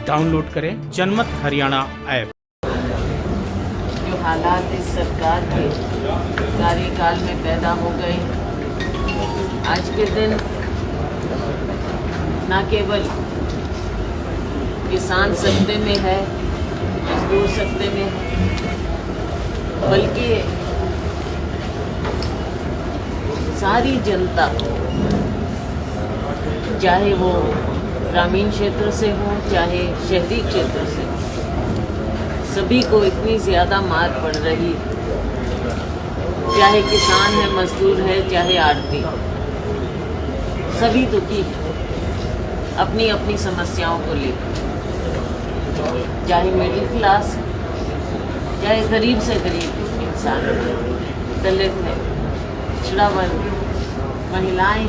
Download करें जनमत Haryana app. जो हालात इस सरकार के कार्यकाल में पैदा हो गए, आज के दिन न केवल किसान सत्ते में है, मजदूर सत्ते में है, बल्कि सारी जनता, चाहे वो ग्रामीण क्षेत्र से हो चाहे शहरी क्षेत्र से, सभी को इतनी ज़्यादा मार पड़ रही, चाहे किसान है, मजदूर है, चाहे आड़ती, सभी दुखी हैं अपनी अपनी समस्याओं को लेकर। चाहे मिडिल क्लास, चाहे गरीब से गरीब इंसान, दलित है, पिछड़ा वर्ग, महिलाएं,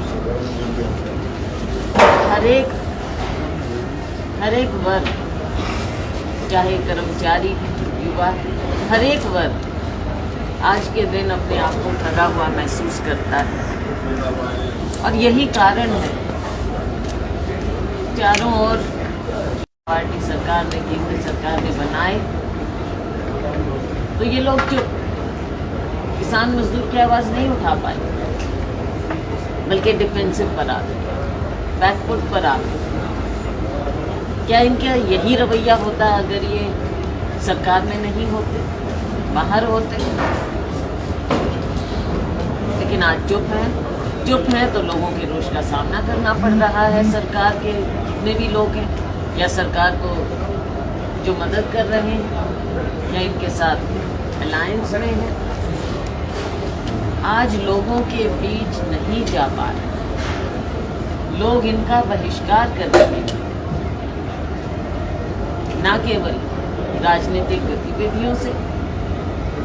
हर एक वर्ग, चाहे कर्मचारी है, युवा, हर एक वर्ग आज के दिन अपने आप को ठगा हुआ महसूस करता है। और यही कारण है, चारों ओर पार्टी सरकार ने, केंद्र सरकार ने बनाए, तो ये लोग जो किसान मजदूर की आवाज़ नहीं उठा पाए, बल्कि डिफेंसिव पर आ गए, बैकफुट पर आ गए। क्या इनका यही रवैया होता अगर ये सरकार में नहीं होते, बाहर होते? लेकिन आज चुप हैं तो लोगों के रोष का सामना करना पड़ रहा है। सरकार के जितने भी लोग हैं या सरकार को जो मदद कर रहे हैं या इनके साथ अलायंस में हैं, आज लोगों के बीच नहीं जा पा रहे। लोग इनका बहिष्कार कर रहे हैं, न केवल राजनीतिक गतिविधियों से,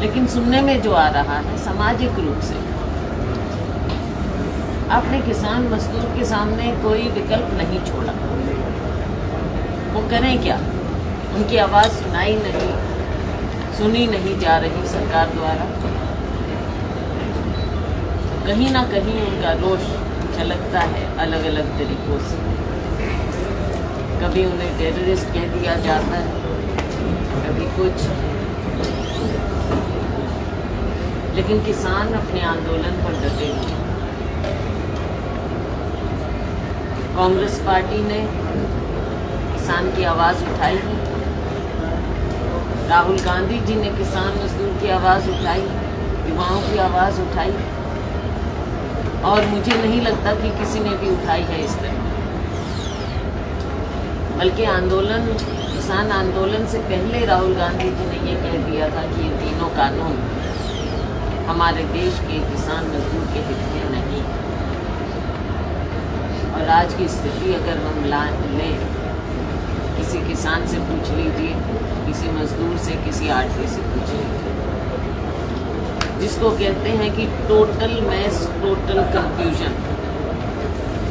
लेकिन सुनने में जो आ रहा है सामाजिक रूप से। आपने किसान मजदूर के सामने कोई विकल्प नहीं छोड़ा, वो करें क्या? उनकी आवाज़ सुनी नहीं जा रही सरकार द्वारा। कहीं ना कहीं उनका रोष झलकता है अलग अलग तरीकों से। कभी उन्हें टेररिस्ट कह दिया जाता है, कभी कुछ, लेकिन किसान अपने आंदोलन पर डटे हुए। कांग्रेस पार्टी ने किसान की आवाज़ उठाई है, राहुल गांधी जी ने किसान मजदूर की आवाज़ उठाई, युवाओं की आवाज़ उठाई, और मुझे नहीं लगता कि किसी ने भी उठाई है इस तरह। बल्कि किसान आंदोलन से पहले राहुल गांधी जी ने ये कह दिया था कि ये तीनों कानून हमारे देश के किसान मजदूर के हित में नहीं। और आज की स्थिति अगर हम लें, किसी किसान से पूछ लीजिए, किसी मजदूर से, किसी आड़ती से पूछ लीजिए, जिसको कहते हैं कि टोटल कंफ्यूजन।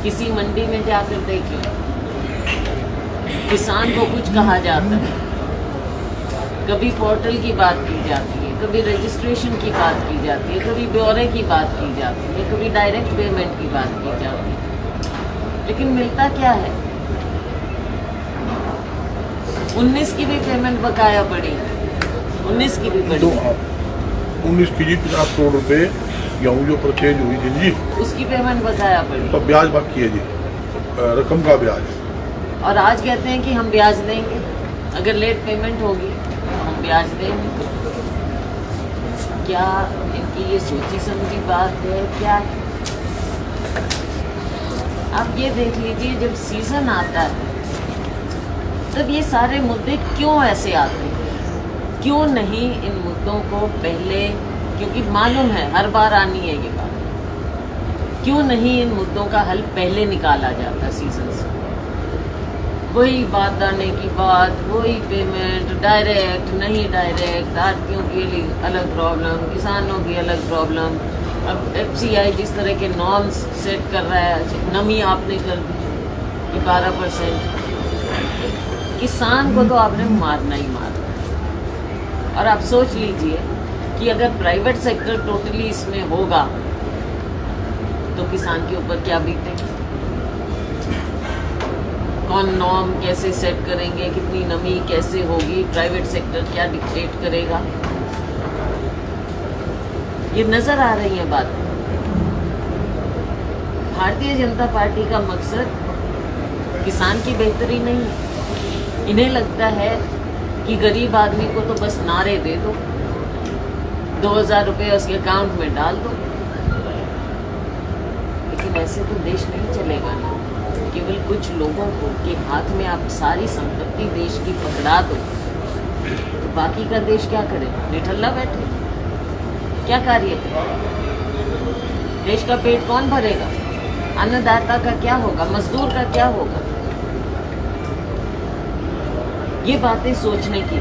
किसी मंडी में जाकर देखिए, किसान को कुछ कहा जाता है, कभी पोर्टल की बात की जाती है, कभी रजिस्ट्रेशन की बात की जाती है, कभी ब्यौरे की बात की जाती है, कभी डायरेक्ट पेमेंट की बात की जाती है, लेकिन मिलता क्या है? 19 की भी पेमेंट बकाया पड़ी, 19 की भी पड़ी, 19 की जी 50 करोड़ रुपए गेहूँ जो परचेज हुई थी जी, उसकी पेमेंट बकाया पड़ी, तो ब्याज बाकी है जी, रकम का ब्याज। और आज कहते हैं कि हम ब्याज देंगे, अगर लेट पेमेंट होगी तो हम ब्याज देंगे। क्या इनकी ये सोची समझी बात है? क्या है? आप ये देख लीजिए, जब सीजन आता है तब ये सारे मुद्दे क्यों ऐसे आते हैं? क्यों नहीं इन मुद्दों को पहले, क्योंकि मालूम है हर बार आनी है ये बात, क्यों नहीं इन मुद्दों का हल पहले निकाला जाता सीजन से? वही बात आने की बात, वही पेमेंट, डायरेक्ट नहीं डायरेक्ट, आड़तियों की अलग प्रॉब्लम, किसानों की अलग प्रॉब्लम। अब FCI जिस तरह के नॉर्म्स सेट कर रहा है, नमी आपने कर दी 12%, किसान को तो आपने मारना ही मारना। और आप सोच लीजिए कि अगर प्राइवेट सेक्टर टोटली इसमें होगा तो किसान के ऊपर क्या बीतेगी। कौन नॉर्म कैसे सेट करेंगे, कितनी नमी कैसे होगी, प्राइवेट सेक्टर क्या डिक्टेट करेगा, ये नजर आ रही है बात। भारतीय जनता पार्टी का मकसद किसान की बेहतरी नहीं है। इन्हें लगता है कि गरीब आदमी को तो बस नारे दे दो, 2000 रुपये उसके अकाउंट में डाल दो, लेकिन ऐसे तो देश नहीं चलेगा ना। केवल कुछ लोगों को के हाथ में आप सारी संपत्ति देश की पकड़ा दो तो बाकी का देश क्या करे? निठल्ला बैठे, क्या कार्य करे? देश का पेट कौन भरेगा? अन्नदाता का क्या होगा? मजदूर का क्या होगा? ये बातें सोचने की।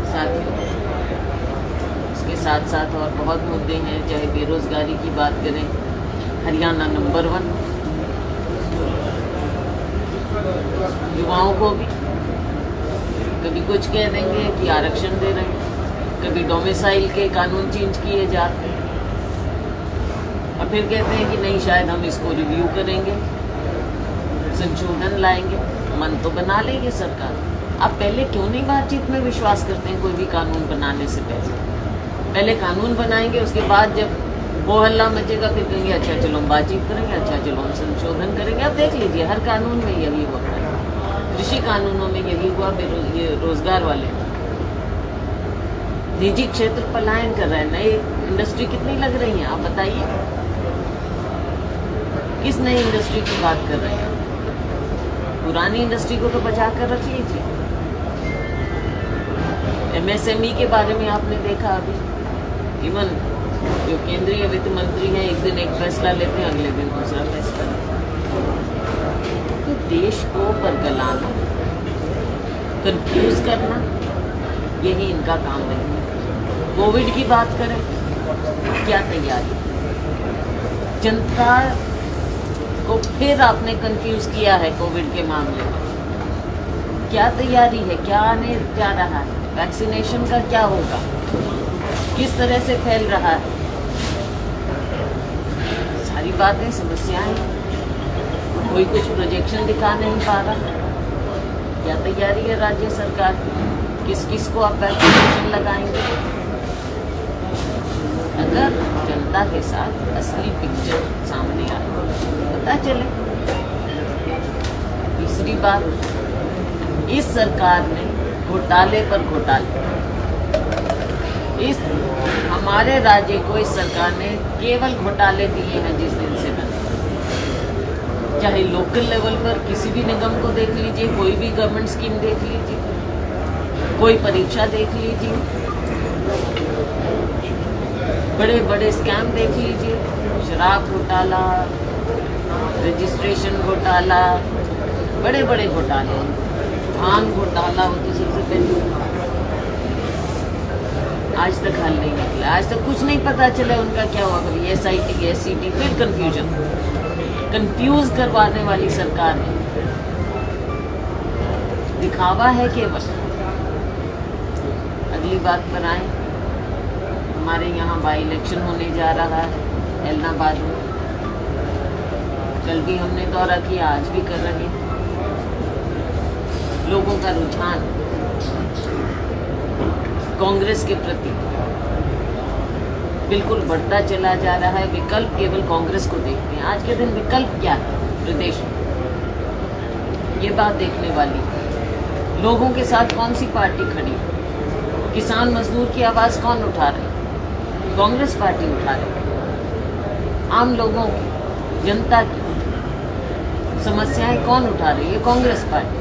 साथियों, इसके साथ साथ और बहुत मुद्दे हैं, चाहे बेरोजगारी की बात करें, हरियाणा नंबर 1, युवाओं को भी कभी कुछ कह देंगे कि आरक्षण दे रहे हैं, कभी डोमिसाइल के कानून चेंज किए जाते हैं, और फिर कहते हैं कि नहीं शायद हम इसको रिव्यू करेंगे, संशोधन लाएंगे। मन तो बना लेंगे सरकार। आप पहले क्यों नहीं बातचीत में विश्वास करते हैं? कोई भी कानून बनाने से पहले कानून बनाएंगे, उसके बाद जब वो हल्ला मचेगा फिर कहेंगे अच्छा चलो हम बातचीत करेंगे, अच्छा चलो हम संशोधन करेंगे। आप देख लीजिए हर कानून में यही होता है, कृषि कानूनों में यही हुआ, ये रोजगार वाले निजी क्षेत्र पलायन कर रहे हैं। नई इंडस्ट्री कितनी लग रही है आप बताइए? किस नई इंडस्ट्री की बात कर रहे हैं? पुरानी इंडस्ट्री को तो बचा कर रख लीजिए। MSME के बारे में आपने देखा अभी, इवन जो केंद्रीय वित्त मंत्री हैं एक दिन एक फैसला लेते हैं, अगले दिन दूसरा फैसला लेते हैं। तो देश को बरगलाना, कंफ्यूज करना, यही इनका काम है। कोविड की बात करें, क्या तैयारी? जनता को फिर आपने कंफ्यूज किया है कोविड के मामले में। क्या तैयारी है? क्या आने जा रहा है? वैक्सीनेशन का क्या होगा? किस तरह से फैल रहा है? सारी बातें, समस्याएं, कोई कुछ प्रोजेक्शन दिखा नहीं पा रहा। क्या तैयारी है राज्य सरकार की? किस किस को आप वैक्सीनेशन लगाएंगे? अगर जनता के साथ असली पिक्चर सामने आए पता चले। तीसरी बात, इस सरकार ने घोटाले पर घोटाले, इस हमारे राज्य को इस सरकार ने केवल घोटाले दिए हैं जिस दिन से बने। चाहे लोकल लेवल पर किसी भी निगम को देख लीजिए, कोई भी गवर्नमेंट स्कीम देख लीजिए, कोई परीक्षा देख लीजिए, बड़े बड़े स्कैम देख लीजिए, शराब घोटाला, रजिस्ट्रेशन घोटाला, बड़े बड़े घोटाले, धान घोटाला हो तो सबसे पहले आज तक हल नहीं निकला, आज तक कुछ नहीं पता चला उनका क्या हुआ। कभी SIT SCT, फिर कंफ्यूजन, कंफ्यूज करवाने वाली सरकार है, दिखावा है केवल। अगली बात पर आए, हमारे यहाँ बाई इलेक्शन होने जा रहा है ऐलनाबाद में। कल भी हमने दौरा किया, आज भी कर रहे हैं। लोगों का रुझान कांग्रेस के प्रति बिल्कुल बढ़ता चला जा रहा है। विकल्प केवल कांग्रेस को देखते हैं। आज के दिन विकल्प क्या है प्रदेश में, ये बात देखने वाली है। लोगों के साथ कौन सी पार्टी खड़ी है? किसान मजदूर की आवाज़ कौन उठा रहे? कांग्रेस पार्टी उठा रही। आम लोगों की, जनता की समस्याएं कौन उठा रही है? कांग्रेस पार्टी।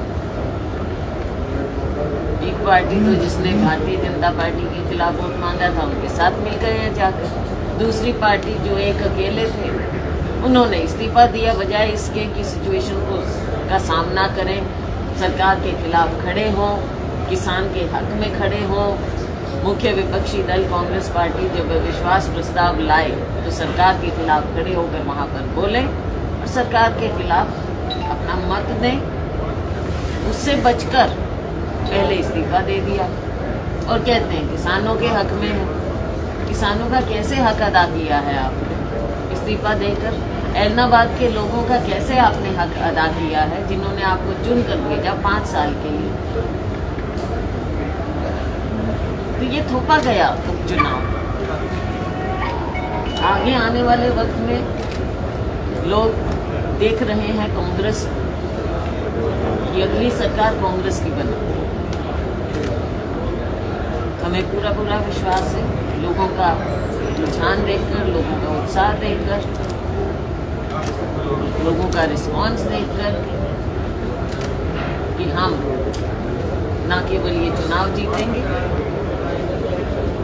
एक पार्टी तो जिसने भारतीय जनता पार्टी के खिलाफ वोट मांगा था उनके साथ मिल गए हैं जाकर। दूसरी पार्टी जो एक अकेले थे उन्होंने इस्तीफा दिया, बजाय इसके कि सिचुएशन को का सामना करें, सरकार के खिलाफ खड़े हों, किसान के हक में खड़े हों। मुख्य विपक्षी दल कांग्रेस पार्टी जब विश्वास प्रस्ताव लाए तो सरकार के खिलाफ खड़े होकर वहाँ पर बोले और सरकार के खिलाफ अपना मत दें। उससे बचकर पहले इस्तीफा दे दिया और कहते हैं किसानों के हक में है। किसानों का कैसे हक अदा किया है आपने? इस्तीफा देकर ऐलनाबाद के लोगों का कैसे आपने हक अदा किया है, जिन्होंने आपको चुन कर भेजा 5 साल के लिए। तो ये थोपा गया उपचुनाव। आगे आने वाले वक्त में लोग देख रहे हैं कांग्रेस की अगली सरकार कांग्रेस की बने। हमें पूरा विश्वास है, लोगों का रुझान देखकर, लोगों का उत्साह देखकर, लोगों का रिस्पांस देखकर कि हम न केवल ये चुनाव जीतेंगे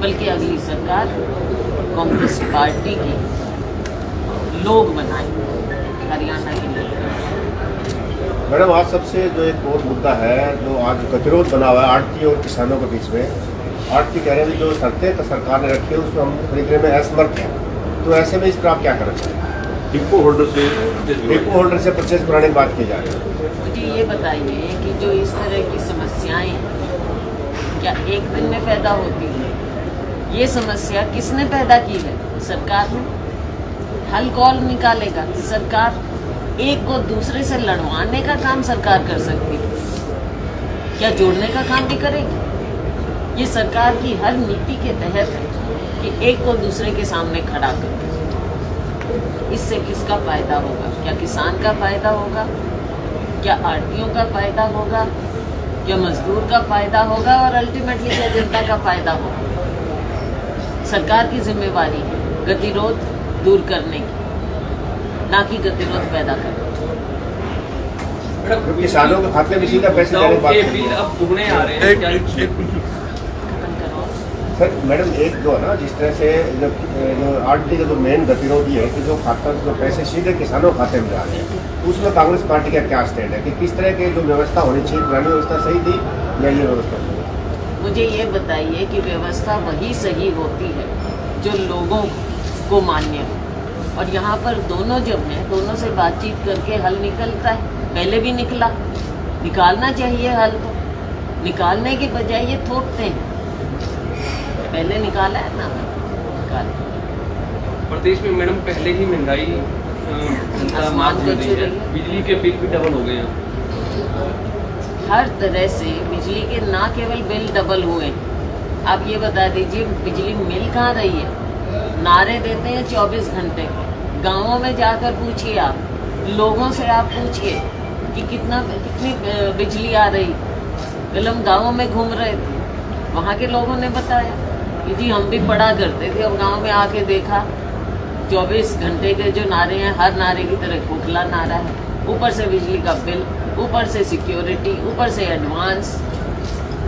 बल्कि अगली सरकार कांग्रेस पार्टी की लोग बनाएंगे, हरियाणा के लोग। मैडम, आज सबसे जो एक और मुद्दा है, जो आज गतिरोध बना हुआ है आड़ती और किसानों के बीच में। आड़ती कह रहे हैं जो शर्तें तो सरकार ने रखी है उसमें हम खरीदने में असमर्थ हैं, तो ऐसे में इस पर आप क्या करना चाहिए? डिपो होल्डर से परचेज कराने की बात की जा रही है। मुझे ये बताइए कि जो इस तरह की समस्याएं क्या एक दिन में पैदा होती है? ये समस्या किसने पैदा की है? सरकार ने। हल कौन निकालेगा? सरकार। एक को दूसरे से लड़वाने का काम सरकार कर सकती है, क्या जोड़ने का काम भी करेगी? ये सरकार की हर नीति के तहत है कि एक को दूसरे के सामने खड़ा कर। इससे किसका फायदा होगा? क्या किसान का फायदा होगा? क्या आड़तियों का फायदा होगा? क्या मजदूर का फायदा होगा? और अल्टीमेटली क्या जनता का फायदा होगा? सरकार की जिम्मेवारी है गतिरोध दूर करने की, ना कि गतिरोध पैदा करना। किसानों के खाते में सीधा पैसे देने की बात के बिल अब दुगने आ रहे हैं। सर मैडम, एक जो है ना, जिस तरह से जो आरटी का जो मेन गतिरोधी है कि जो खाता जो पैसे सीधे किसानों के खाते में जा रहे हैं, उसमें कांग्रेस पार्टी का क्या स्टैंड है कि किस तरह की जो व्यवस्था होनी चाहिए, पुरानी व्यवस्था सही थी या ये व्यवस्था सही? मुझे ये बताइए कि व्यवस्था वही सही होती है जो लोगों को मान्य हो, और यहाँ पर दोनों जब हैं, दोनों से बातचीत करके हल निकलता है। पहले भी निकालना चाहिए हल, तो निकालने के बजाय ये थोपते हैं। पहले निकाला है ना, प्रदेश में मैडम पहले ही महंगाई आसमान को छू रही है। बिजली के बिल भी डबल हो गए हैं। हर तरह से बिजली के ना केवल बिल डबल हुए, आप ये बता दीजिए बिजली मिल कहाँ रही है? नारे देते हैं 24 घंटे। गांवों में जाकर पूछिए, आप लोगों से आप पूछिए कि कितनी बिजली आ रही। कल हम गाँवों में घूम रहे थे, वहाँ के लोगों ने बताया कि जी हम भी पढ़ा करते थे, और गांव में आके देखा 24 घंटे के जो नारे हैं, हर नारे की तरह खोखला नारा है। ऊपर से बिजली का बिल, ऊपर से सिक्योरिटी, ऊपर से एडवांस।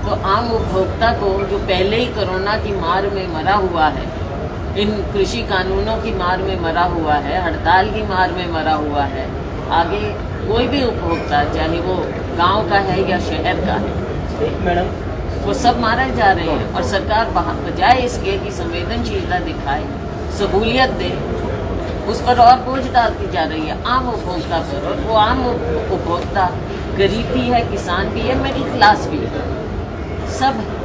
तो आम उपभोक्ता को जो पहले ही कोरोना की मार में मरा हुआ है, इन कृषि कानूनों की मार में मरा हुआ है, हड़ताल की मार में मरा हुआ है, आगे कोई भी उपभोक्ता चाहे वो गांव का है या शहर का है, मैडम, वो सब मारे जा रहे हैं। और सरकार बजाय इसके कि संवेदनशीलता दिखाए, सहूलियत दे, उस पर और बोझ डालती जा रही है आम उपभोक्ता पर। और वो आम उपभोक्ता गरीब भी है, किसान भी है, मिडिल क्लास भी है, सब है।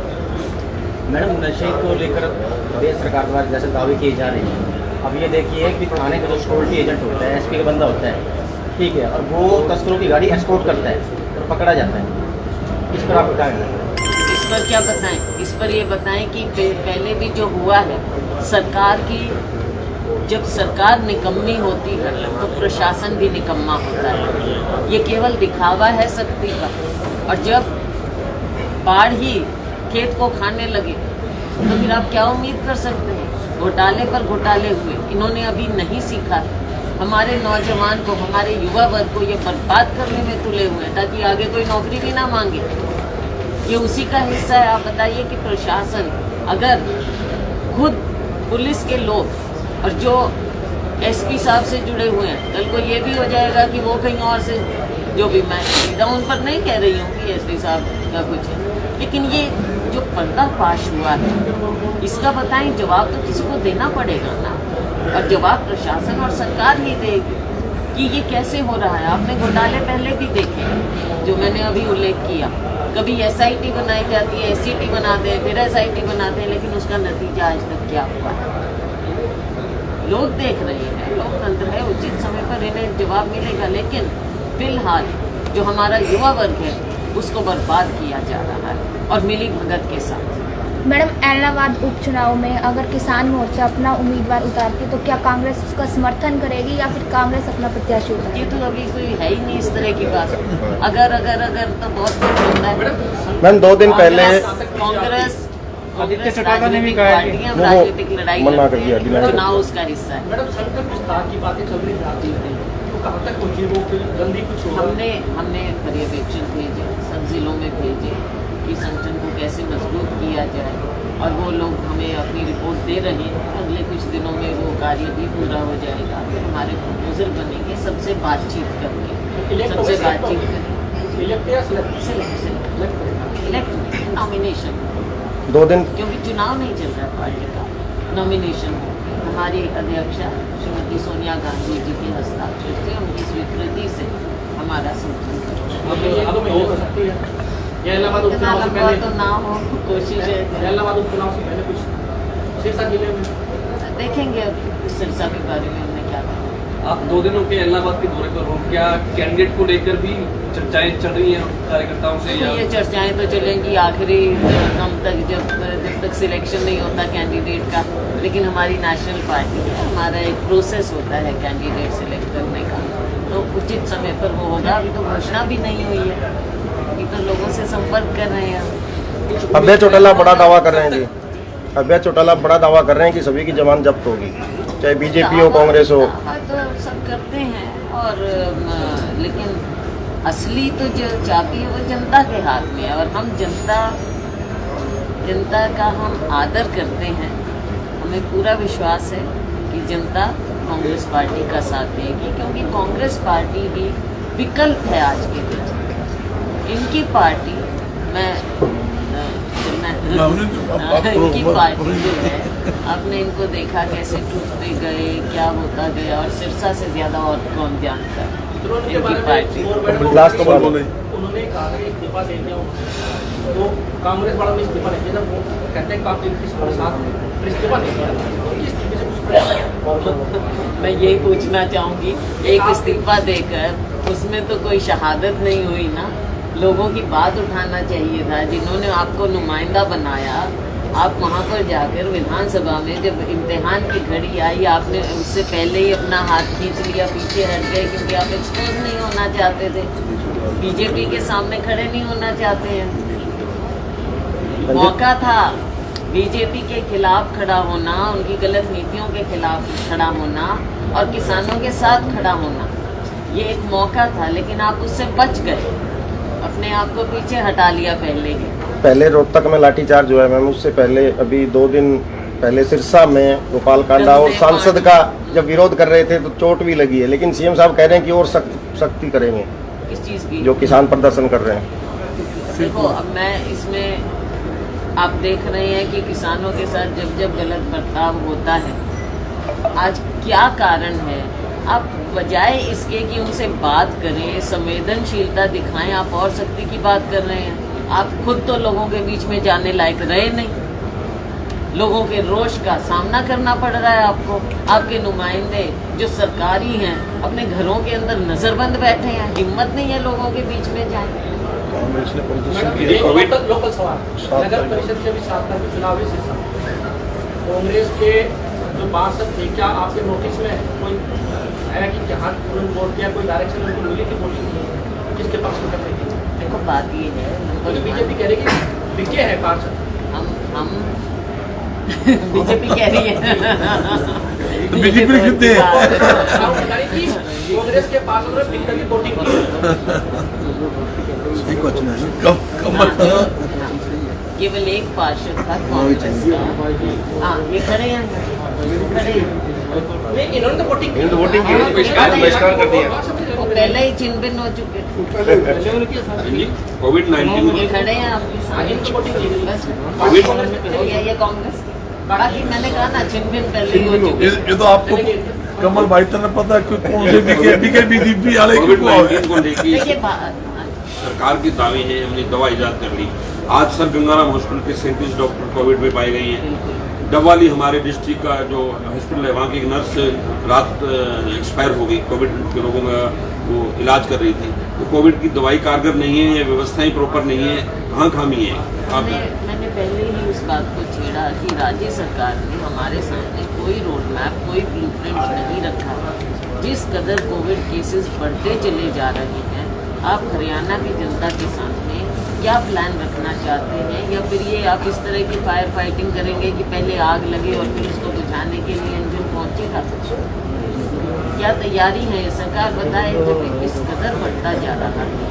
मैडम, नशे को लेकर प्रदेश सरकार द्वारा जैसे दावे किए जा रहे हैं, अब ये देखिए कि थाने का जो सिक्योरिटी एजेंट होता है, एसपी का बंदा होता है, ठीक है, और वो तस्करों की गाड़ी एस्कॉर्ट करता है और पकड़ा जाता है। इस पर आप क्या कहना है? इस पर क्या बताएं? इस पर ये बताएं कि पहले भी जो हुआ है, सरकार की जब सरकार निकम्मी होती है तो प्रशासन भी निकम्मा होता है। ये केवल दिखावा है शक्ति का। और जब बाढ़ ही खेत को खाने लगे तो फिर आप क्या उम्मीद कर सकते हैं? घोटाले पर घोटाले हुए, इन्होंने अभी नहीं सीखा। हमारे नौजवान को, हमारे युवा वर्ग को ये बर्बाद करने में तुले हुए हैं ताकि आगे कोई नौकरी भी ना मांगे। ये उसी का हिस्सा है। आप बताइए कि प्रशासन, अगर खुद पुलिस के लोग और जो एसपी साहब से जुड़े हुए हैं, कल को ये भी हो जाएगा कि वो कहीं और से, जो भी मैं सीधा उन पर नहीं कह रही हूँ कि एसपी साहब का कुछ है, लेकिन ये जो पर्दाफाश हुआ है, इसका बताएं जवाब तो किसी को देना पड़ेगा ना। और जवाब प्रशासन और सरकार ही देगी कि ये कैसे हो रहा है। आपने घोटाले पहले भी देखे जो मैंने अभी उल्लेख किया। कभी एसआईटी बनाई जाती है, एससीटी बनाते हैं, फिर एसआईटी बनाते हैं, लेकिन उसका नतीजा आज तक क्या हुआ है लोग देख रहे हैं। है, लोकतंत्र है, उचित समय पर इन्हें जवाब मिलेगा। लेकिन फिलहाल जो हमारा युवा वर्ग है उसको बर्बाद किया जा रहा है और मिली भगत के साथ। मैडम, इलाहाबाद उपचुनाव में अगर किसान मोर्चा अपना उम्मीदवार उतारती तो क्या कांग्रेस उसका समर्थन करेगी या फिर कांग्रेस अपना प्रत्याशी उतारेगी? ये तो अभी कोई है ही नहीं इस तरह की बात। अगर तो बहुत कुछ होता है। मैम 2 दिन पहले कांग्रेस आदित्य चटार्जी ने भी कहा है कि पार्टियां राजनीतिक लड़ाई मना कर लड़ती दिया, हैं, डिनाई कर चुनाव उसका हिस्सा है। मैडम संकट विस्तार की बातें चल रही हैं, तो कहाँ तक पहुंची वो, फिर जल्दी कुछ होगा? हमने पर्यवेक्षण भेजे, सब जिलों में भेजे कि संगठन को कैसे मजबूत किया जाए, और वो लोग हमें अपनी रिपोर्ट दे रहे हैं। अगले कुछ दिनों में वो कार्य भी पूरा हो जाएगा। फिर हमारे प्रपोजल बनेंगे सबसे बातचीत करके, सबसे बातचीत करेंगे। इलेक्ट नॉमिनेशन 2 दिन क्योंकि चुनाव नहीं चल रहा पार्टी का, नॉमिनेशन हमारी अध्यक्षा श्रीमती सोनिया गांधी जी के हस्ताक्षर से, उनकी स्वीकृति से हमारा तो ना हो, कोशिश है। इलाहाबाद उपचुनाव से पहले कुछ सिरसा जिले में देखेंगे अब सिरसा के बारे में हमने क्या कहा। आप 2 दिनों के इलाहाबाद के दौरे पर हो, क्या कैंडिडेट को लेकर भी चर्चाएं चल रही हैं कार्यकर्ताओं से? या ये चर्चाएं तो चलेंगी आखिरी दम तक, जब तक सिलेक्शन नहीं होता कैंडिडेट का। लेकिन हमारी नेशनल पार्टी है, हमारा एक प्रोसेस होता है कैंडिडेट सिलेक्ट करने का, तो उचित समय पर वो होगा। अभी तो घोषणा भी नहीं हुई है, अभी तो लोगों से संपर्क कर रहे हैं। अभय चौटाला बड़ा दावा कर रहे हैं जी, अभय चौटाला बड़ा दावा कर रहे हैं कि सभी की जमानत जब्त होगी, चाहे बीजेपी हो कांग्रेस हो। तो सब करते हैं, और लेकिन असली तो जो चाबी है वो जनता के हाथ में है, और हम जनता का हम आदर करते हैं। हमें पूरा विश्वास है कि जनता कांग्रेस पार्टी का साथ देगी, क्योंकि कांग्रेस पार्टी ही विकल्प है आज के दिन। इनकी पार्टी इनकी पार्टी जो है, आपने इनको देखा कैसे टूटते गए, क्या होता गया, और सिरसा से ज्यादा और कौन जानता है इनकी पार्टी। लास्ट तो बोले उन्होंने कहा कि इस्तीफा दे दिया, तो कांग्रेस वालों ने इस्तीफा नहीं दिया, वो कहते हैं काफी साथ इस्तीफा नहीं दिया। मैं यही पूछना चाहूँगी, एक इस्तीफा देकर उसमें तो कोई शहादत नहीं हुई ना। लोगों की बात उठाना चाहिए था, जिन्होंने आपको नुमाइंदा बनाया। आप वहाँ पर जाकर विधानसभा में जब इम्तिहान की घड़ी आई, आपने उससे पहले ही अपना हाथ खींच लिया, पीछे हट गए, क्योंकि आप एक्सपोज नहीं होना चाहते थे, बीजेपी के सामने खड़े नहीं होना चाहते हैं। मौका था बीजेपी के खिलाफ खड़ा होना, उनकी गलत नीतियों के खिलाफ खड़ा होना और किसानों के साथ खड़ा होना। ये एक मौका था, लेकिन आप उससे बच गए, अपने आप को पीछे हटा लिया पहले रोहतक में लाठीचार्ज हुआ है मैम, उससे पहले अभी 2 दिन पहले सिरसा में गोपाल कांडा और सांसद का जब विरोध कर रहे थे तो चोट भी लगी है, लेकिन सीएम साहब कह रहे हैं कि और सख्ती करेंगे। किस चीज़ की? जो किसान प्रदर्शन कर रहे हैं। देखो, अब मैं इसमें आप देख रहे हैं कि किसानों के साथ जब गलत बर्ताव होता है, आज क्या कारण है? आप बजाय इसके कि उनसे बात करें, संवेदनशीलता दिखाएं, आप और सख्ती की बात कर रहे हैं। आप खुद तो लोगों के बीच में जाने लायक रहे नहीं, लोगों के रोष का सामना करना पड़ रहा है आपको। आपके नुमाइंदे जो सरकारी हैं अपने घरों के अंदर नजरबंद बैठे हैं, हिम्मत नहीं है लोगों के बीच में जाए। लोकल सवाल, नगर परिषद के भी 7 तारीख को चुनाव है सिरसा, कांग्रेस के जो पार्षद थे, क्या आपके नोटिस में कोई आया कि जहाँ उन्होंने वोट किया, कोई डायरेक्शन उनको मिली कि वोटिंग किसके पक्ष में करने की? देखो, बात ये है, बीजेपी कह रही है कि विजय है पार्षद, हम बीजेपी कह रही है बीजेपी कितने कांग्रेस के पार्षद ने विक्टर की वोटिंग केवल एक पार्षद था कांग्रेस का। हाँ, ये खड़े हैं, इन्होंने तो वोटिंग की, बहिष्कार कर दिया। वो पहले ही चिन्ह भिन्न हो चुके कोविड-19 ये खड़े हैं आपके सामने, बस हो गया ये कांग्रेस। बाकी मैंने कहा ना, चिन्ह भिन्न पहले ही हो चुके। ये तो आपको कमल भाई तक पता है कि कौन से बीजेपी वाले कोविड-19 को लेकर देखिए, सरकार की दावे हैं, हमने दवा इजाद कर ली। आज सर गंगाराम हॉस्पिटल के 37 डॉक्टर कोविड में पाए गए हैं। डबवाली हमारे डिस्ट्रिक्ट का जो हॉस्पिटल है, वहाँ की एक नर्स रात एक्सपायर हो गई। कोविड के लोगों में वो इलाज कर रही थी। तो कोविड की दवाई कारगर नहीं है, व्यवस्थाएं प्रॉपर नहीं है, कहाँ खामी है? मैंने पहले ही उस बात को छेड़ा कि राज्य सरकार ने हमारे सामने कोई रोड मैप, कोई ब्लूप्रिंट नहीं रखा। जिस कदर कोविड केसेस बढ़ते चले जा रहे हैं, आप हरियाणा की जनता के सामने क्या प्लान रखना चाहते हैं, या फिर ये आप इस तरह की फायर फाइटिंग करेंगे कि पहले आग लगे और फिर उसको बुझाने के लिए इंजन पहुंचेगा? क्या तैयारी है सरकार बताए तो कि किस कदर बढ़ता जा रहा है,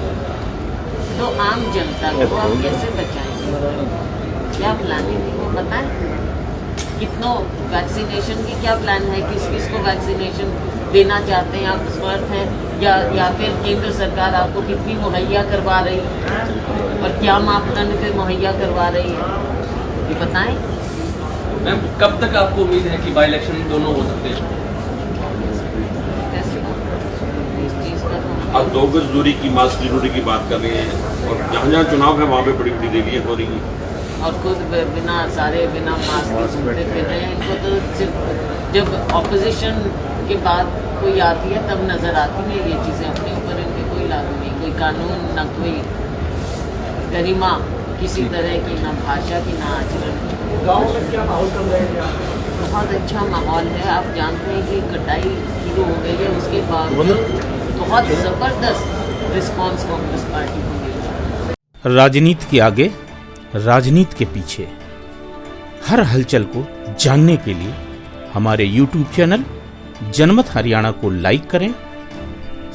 तो आम जनता को आप कैसे बचाएंगे? क्या प्लानिंग है वो बताएं। कितनों वैक्सीनेशन की क्या प्लान है, किस किस को वैक्सीनेशन देना चाहते हैं आप, समर्थ हैं या फिर केंद्र सरकार आपको कितनी मुहैया करवा रही है और क्या मापदंड पे मुहैया करवा रही है, ये बताएं। मैम कब तक आपको उम्मीद है कि बाई इलेक्शन दोनों हो सकते हैं? इस चीज़ का तो आप 2 गज दूरी की, मास्क जरूरी की बात कर रहे हैं, और जहाँ जहाँ चुनाव है वहाँ पे बड़ी बड़ी रैलियाँ हो रही हैं और खुद बिना मास्क के घूमते फिर रहे हैं। इनको तो सिर्फ जब ऑपोजिशन के बाद कोई आती है तब नज़र आती है ये चीज़ें, अपने ऊपर इनके कोई लागू नहीं, कोई कानून, ना कोई गरिमा किसी तरह की, ना भाषा की, ना आचरण। गाँव में क्या माहौल चल रहा है? बहुत अच्छा माहौल है। आप जानते हैं कि कटाई शुरू हो गई है, उसके बाद बहुत ज़बरदस्त रिस्पांस कांग्रेस पार्टी को मिला। राजनीति के आगे, राजनीति के पीछे, हर हलचल को जानने के लिए हमारे YouTube चैनल जनमत हरियाणा को लाइक करें,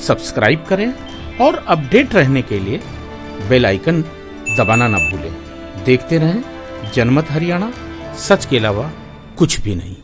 सब्सक्राइब करें और अपडेट रहने के लिए बेल आइकन दबाना ना भूलें। देखते रहें जनमत हरियाणा, सच के अलावा कुछ भी नहीं।